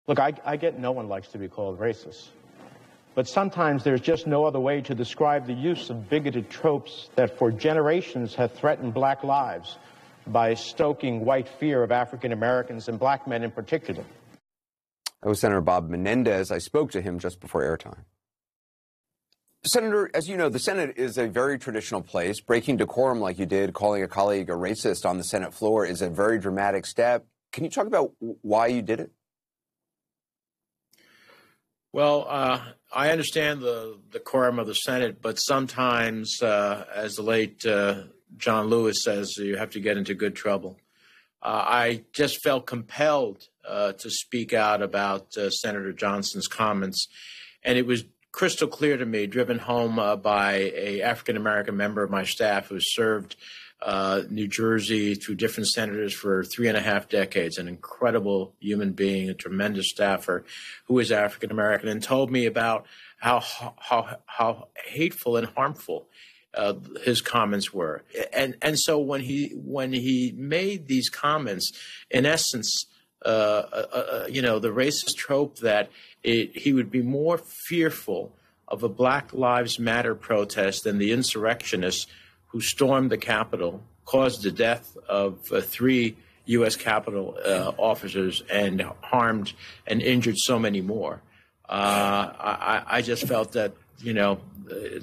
Look, I get no one likes to be called racist. But sometimes there's just no other way to describe the use of bigoted tropes that for generations have threatened black lives by stoking white fear of African Americans and black men in particular. That was Senator Bob Menendez. I spoke to him just before airtime. Senator, as you know, the Senate is a very traditional place. Breaking decorum like you did, calling a colleague a racist on the Senate floor is a very dramatic step. Can you talk about why you did it? Well, I understand the decorum of the Senate, but sometimes, as the late John Lewis says, you have to get into good trouble. I just felt compelled to speak out about Senator Johnson's comments, and it was crystal clear to me, driven home by an African-American member of my staff who served New Jersey through different senators for 3.5 decades, an incredible human being, a tremendous staffer who is African-American, and told me about how hateful and harmful his comments were. And so when he made these comments, in essence, the racist trope that he would be more fearful of a Black Lives Matter protest than the insurrectionists who stormed the Capitol, caused the death of 3 U.S. Capitol officers, and harmed and injured so many more. I just felt that,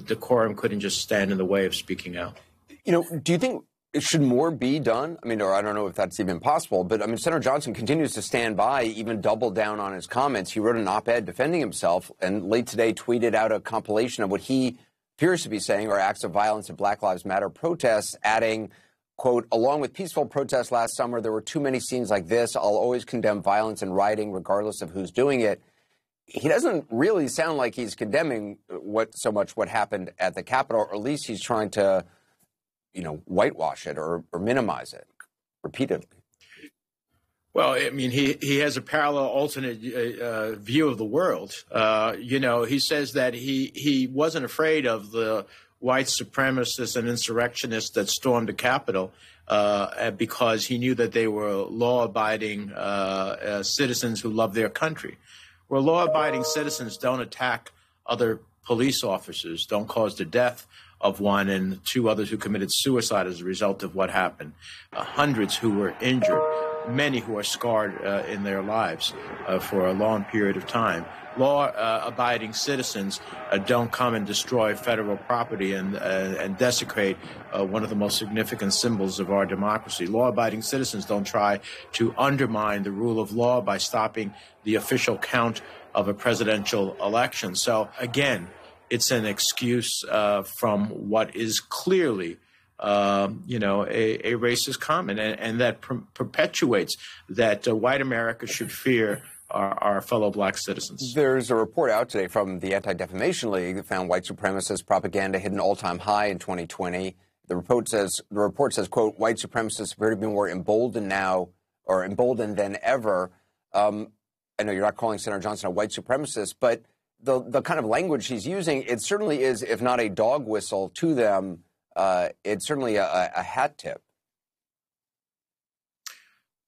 decorum couldn't just stand in the way of speaking out. Do you think should more be done? I mean, or I don't know if that's even possible, but I mean, Senator Johnson continues to stand by, even double down on his comments. He wrote an op-ed defending himself and late today tweeted out a compilation of what he appears to be saying are acts of violence at Black Lives Matter protests, adding, quote, along with peaceful protests last summer, there were too many scenes like this. I'll always condemn violence and rioting regardless of who's doing it. He doesn't really sound like he's condemning what happened at the Capitol, or at least he's trying to whitewash it or minimize it repeatedly. Well, I mean, he has a parallel alternate view of the world. He says that he wasn't afraid of the white supremacists and insurrectionists that stormed the Capitol because he knew that they were law-abiding citizens who love their country. Where law-abiding citizens don't attack other police officers, don't cause the death of one and 2 others who committed suicide as a result of what happened. Hundreds who were injured, many who are scarred in their lives for a long period of time. Law-abiding citizens don't come and destroy federal property and desecrate one of the most significant symbols of our democracy. Law-abiding citizens don't try to undermine the rule of law by stopping the official count of a presidential election. So, again, it's an excuse from what is clearly, a racist comment, and that perpetuates that white America should fear our fellow black citizens. There's a report out today from the Anti-Defamation League that found white supremacist propaganda hit an all-time high in 2020. The report says, quote, white supremacists appear to be more emboldened than ever. I know you're not calling Senator Johnson a white supremacist, but the kind of language he's using, it certainly is, if not a dog whistle to them, it's certainly a hat tip.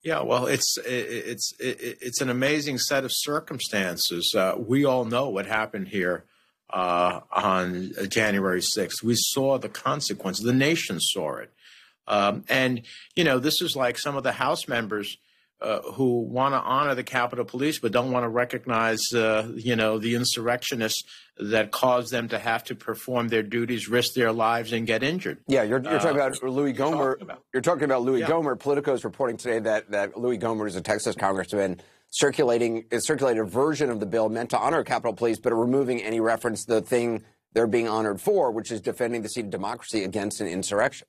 Yeah, well, it's an amazing set of circumstances. We all know what happened here on January 6th. We saw the consequences. The nation saw it. And this is like some of the House members who want to honor the Capitol Police but don't want to recognize, the insurrectionists that caused them to have to perform their duties, risk their lives, and get injured. Yeah, you're talking about Louis Gohmert. You're talking about Louis Gohmert. Politico is reporting today that Louis Gohmert is a Texas congressman circulated a version of the bill meant to honor Capitol Police, but removing any reference to the thing they're being honored for, which is defending the seat of democracy against an insurrection.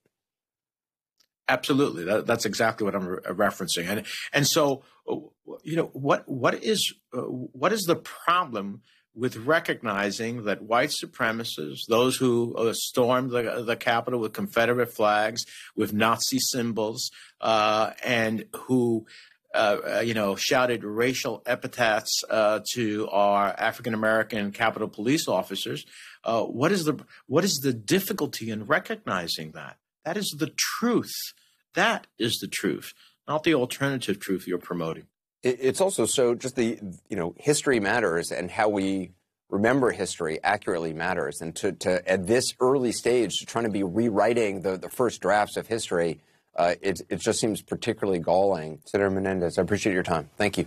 Absolutely. That's exactly what I'm referencing. And so, what is the problem with recognizing that white supremacists, those who stormed the Capitol with Confederate flags, with Nazi symbols, and who shouted racial epithets to our African-American Capitol Police officers, what is the difficulty in recognizing that? That is the truth. That is the truth, not the alternative truth you're promoting. It's also so just history matters, and how we remember history accurately matters. And to at this early stage, trying to be rewriting the first drafts of history, it just seems particularly galling. Senator Menendez, I appreciate your time. Thank you.